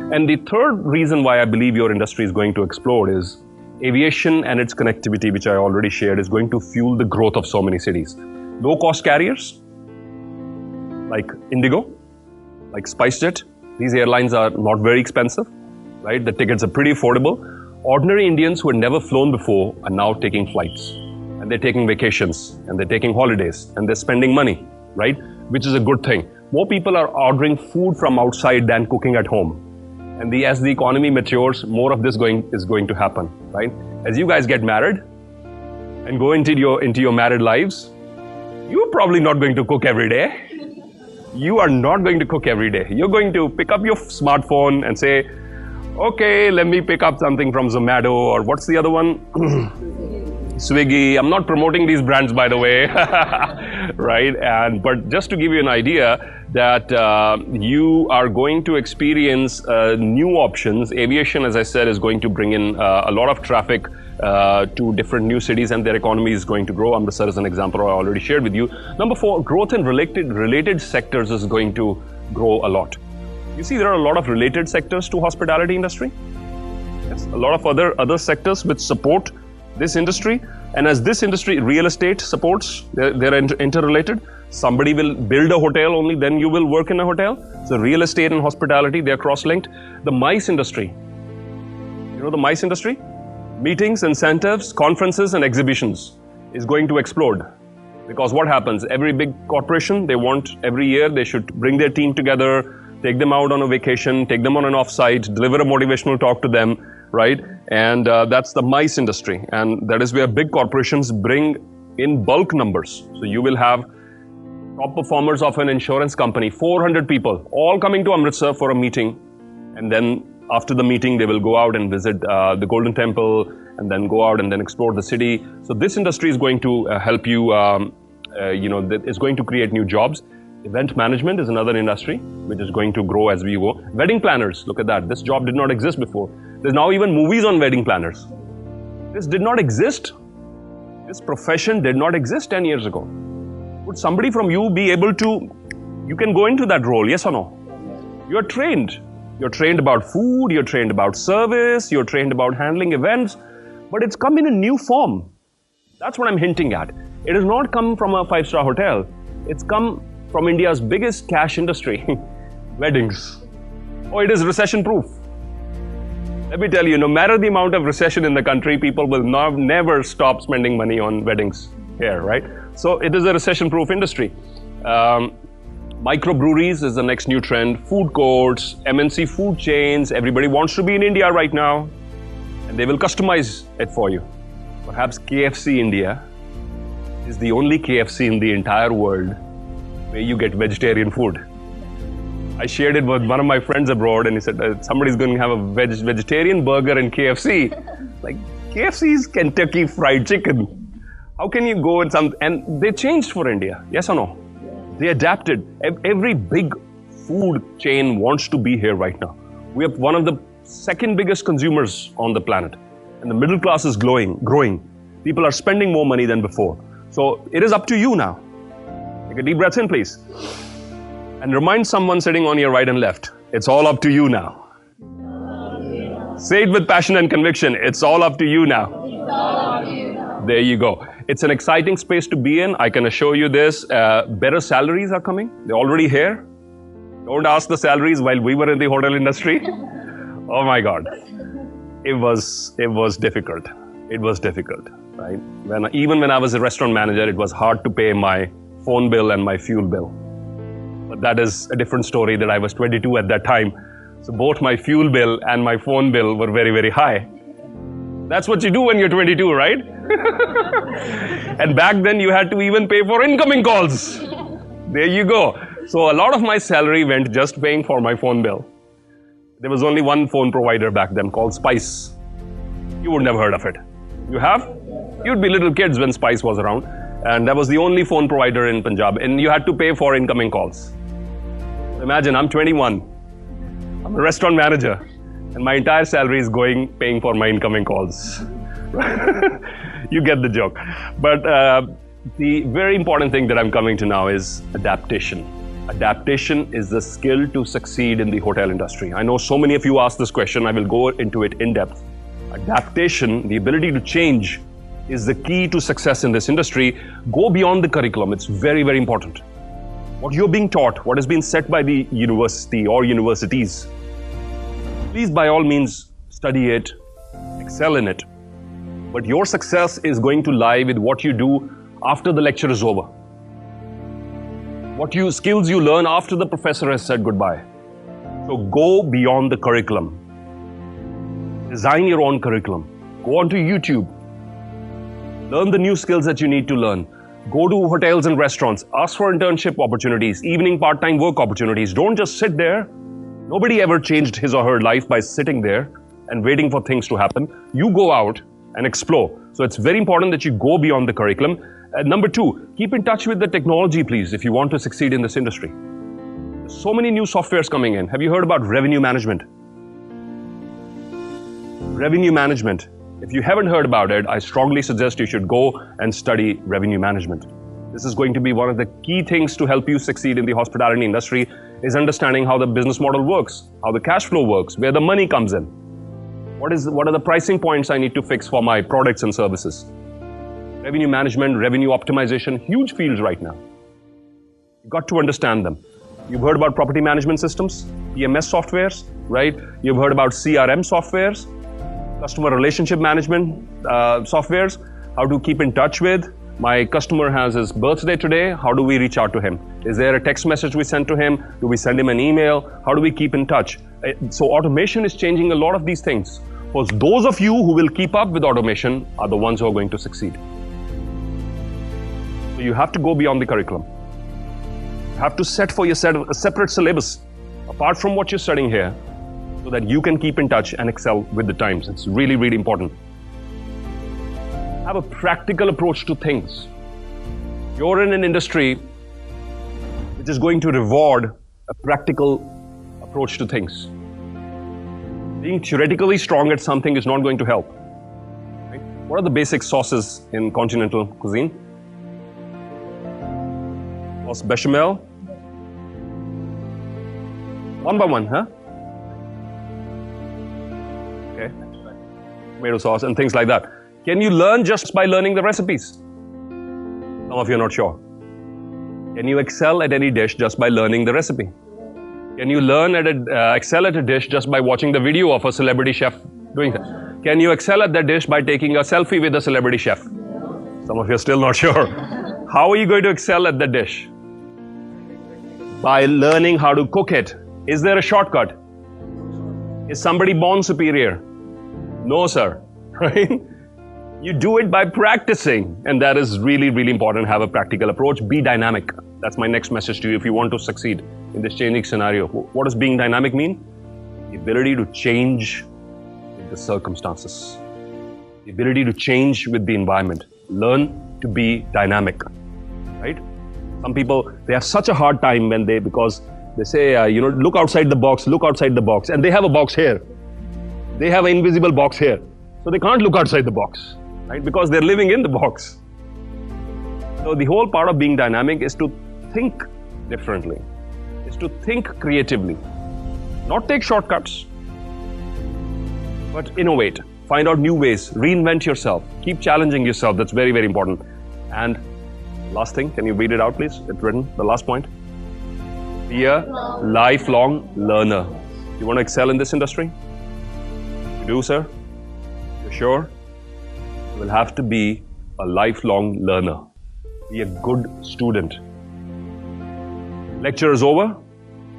And the third reason why I believe your industry is going to explode is aviation and its connectivity, which I already shared, is going to fuel the growth of so many cities. Low-cost carriers like Indigo, like SpiceJet, these airlines are not very expensive, right? The tickets are pretty affordable. Ordinary Indians who had never flown before are now taking flights, and they're taking vacations, and they're taking holidays, and they're spending money, right? Which is a good thing. More people are ordering food from outside than cooking at home. And as the economy matures, more of this is going to happen, right? As you guys get married and go into your married lives, you're probably not going to cook every day. You are not going to cook every day. You're going to pick up your smartphone and say, okay, let me pick up something from Zomato, or what's the other one? Swiggy. I'm not promoting these brands, by the way, right? But just to give you an idea that you are going to experience new options. Aviation, as I said, is going to bring in a lot of traffic to different new cities, and their economy is going to grow. Amritsar is an example I already shared with you. Number 4, growth in related sectors is going to grow a lot. You see, there are a lot of related sectors to hospitality industry. Yes, a lot of other sectors which support this industry, and as this industry, real estate supports, they're interrelated. Somebody will build a hotel, only then you will work in a hotel. So real estate and hospitality, they're cross-linked. The MICE industry, you know the MICE industry? Meetings, incentives, conferences and exhibitions is going to explode. Because what happens? Every big corporation, they want every year, they should bring their team together, take them out on a vacation, take them on an offsite, deliver a motivational talk to them, right? And that's the MICE industry. And that is where big corporations bring in bulk numbers. So you will have top performers of an insurance company, 400 people, all coming to Amritsar for a meeting. And then after the meeting, they will go out and visit the Golden Temple, and then go out and then explore the city. So this industry is going to help you, it's going to create new jobs. Event management is another industry which is going to grow as we go. Wedding planners, look at that. This job did not exist before. There's now even movies on wedding planners. This did not exist. This profession did not exist 10 years ago. Would somebody from you be able to, you can go into that role, yes or no? You're trained. You're trained about food, you're trained about service, you're trained about handling events, but it's come in a new form. That's what I'm hinting at. It has not come from a 5-star hotel. It's come from India's biggest cash industry, weddings. Oh, it is recession-proof. Let me tell you, no matter the amount of recession in the country, people will never stop spending money on weddings here, right? So it is a recession-proof industry. Microbreweries is the next new trend. Food courts, MNC food chains. Everybody wants to be in India right now, and they will customize it for you. Perhaps KFC India is the only KFC in the entire world where you get vegetarian food. I shared it with one of my friends abroad, and he said, somebody's going to have a vegetarian burger in KFC. Like, KFC is Kentucky Fried Chicken. How can you go and they changed for India, yes or no? They adapted. Every big food chain wants to be here right now. We are one of the second biggest consumers on the planet. And the middle class is growing. People are spending more money than before. So it is up to you now. Take a deep breath in, please. And remind someone sitting on your right and left, it's all up to you now. Say it with passion and conviction, it's all up to you now. There you go. It's an exciting space to be in. I can assure you this. Better salaries are coming. They're already here. Don't ask the salaries while we were in the hotel industry. Oh my God. It was difficult. It was difficult, right? Even when I was a restaurant manager, it was hard to pay my phone bill and my fuel bill. But that is a different story that I was 22 at that time. So both my fuel bill and my phone bill were very, very high. That's what you do when you're 22, right? And back then you had to even pay for incoming calls. There you go. So a lot of my salary went just paying for my phone bill. There was only one phone provider back then called Spice. You would never heard of it. You have? You'd be little kids when Spice was around. And that was the only phone provider in Punjab. And you had to pay for incoming calls. Imagine, I'm 21. I'm a restaurant manager. And my entire salary is paying for my incoming calls. You get the joke. But the very important thing that I'm coming to now is adaptation. Adaptation is the skill to succeed in the hotel industry. I know so many of you asked this question. I will go into it in depth. Adaptation, the ability to change, is the key to success in this industry. Go beyond the curriculum. It's very, very important. What you're being taught, what has been set by the university or universities, please by all means study it, excel in it. But your success is going to lie with what you do after the lecture is over. What skills you learn after the professor has said goodbye. So go beyond the curriculum. Design your own curriculum. Go onto YouTube. Learn the new skills that you need to learn. Go to hotels and restaurants. Ask for internship opportunities, evening part-time work opportunities. Don't just sit there. Nobody ever changed his or her life by sitting there and waiting for things to happen. You go out and explore. So it's very important that you go beyond the curriculum. Number two, keep in touch with the technology, please, if you want to succeed in this industry. There's so many new softwares coming in. Have you heard about revenue management? Revenue management. If you haven't heard about it, I strongly suggest you should go and study revenue management. This is going to be one of the key things to help you succeed in the hospitality industry, is understanding how the business model works, how the cash flow works, where the money comes in. What are the pricing points I need to fix for my products and services? Revenue management, revenue optimization, huge fields right now. You've got to understand them. You've heard about property management systems, PMS softwares, right? You've heard about CRM softwares, customer relationship management softwares, how to keep in touch with. My customer has his birthday today. How do we reach out to him? Is there a text message we send to him? Do we send him an email? How do we keep in touch? So automation is changing a lot of these things. For those of you who will keep up with automation are the ones who are going to succeed. So you have to go beyond the curriculum. You have to set for yourself a separate syllabus apart from what you're studying here, so that you can keep in touch and excel with the times. It's really, really important. Have a practical approach to things. You're in an industry which is going to reward a practical approach to things. Being theoretically strong at something is not going to help. Right? What are the basic sauces in continental cuisine? Sauce bechamel. One by one, huh? Okay. Tomato sauce and things like that. Can you learn just by learning the recipes? Some of you are not sure. Can you excel at any dish just by learning the recipe? Can you excel at a dish just by watching the video of a celebrity chef doing that? Can you excel at that dish by taking a selfie with a celebrity chef? Some of you are still not sure. How are you going to excel at that dish? By learning how to cook it. Is there a shortcut? Is somebody born superior? No, sir. Right? You do it by practicing, and that is really, really important. Have a practical approach. Be dynamic. That's my next message to you if you want to succeed in this changing scenario. What does being dynamic mean? The ability to change with the circumstances. The ability to change with the environment. Learn to be dynamic, right? Some people, they have such a hard time because they say, look outside the box, and they have a box here. They have an invisible box here. So they can't look outside the box, right? Because they're living in the box. So the whole part of being dynamic is to think differently, is to think creatively, not take shortcuts, but innovate, find out new ways, reinvent yourself, keep challenging yourself. That's very, very important. And last thing, can you read it out, please? It's written, the last point. Be a lifelong learner. You want to excel in this industry? You do, sir? You're sure? You will have to be a lifelong learner. Be a good student. Lecture is over.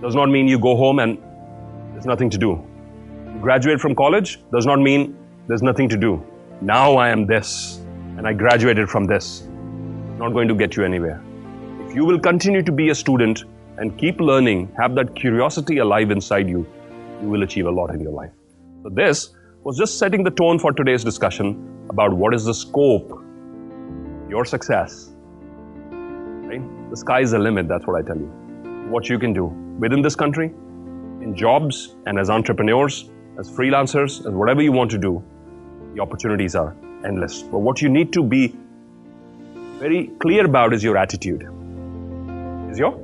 Does not mean you go home and there's nothing to do. You graduate from college. Does not mean there's nothing to do. Now I am this and I graduated from this. Not going to get you anywhere. If you will continue to be a student and keep learning, have that curiosity alive inside you, you will achieve a lot in your life. So this was just setting the tone for today's discussion about what is the scope, your success. Right? The sky is the limit, that's what I tell you. What you can do within this country, in jobs and as entrepreneurs, as freelancers, as whatever you want to do, the opportunities are endless. But what you need to be very clear about is your attitude. Is your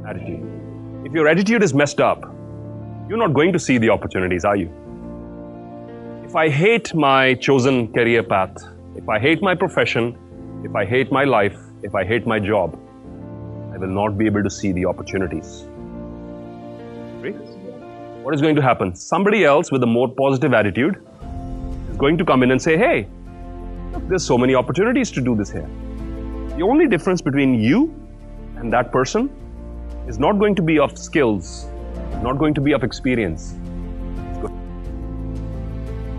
Attitude. If your attitude is messed up, you're not going to see the opportunities, are you? If I hate my chosen career path, if I hate my profession, if I hate my life, if I hate my job, I will not be able to see the opportunities. Right? What is going to happen? Somebody else with a more positive attitude is going to come in and say, hey, look, there's so many opportunities to do this here. The only difference between you and that person is not going to be of skills, not going to be of experience.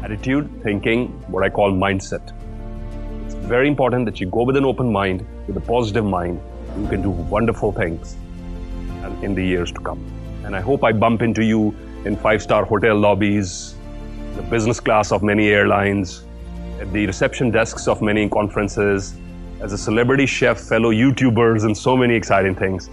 Attitude, thinking, what I call mindset. It's very important that you go with an open mind, with a positive mind. You can do wonderful things in the years to come. And I hope I bump into you in 5-star hotel lobbies, the business class of many airlines, at the reception desks of many conferences, as a celebrity chef, fellow YouTubers, and so many exciting things.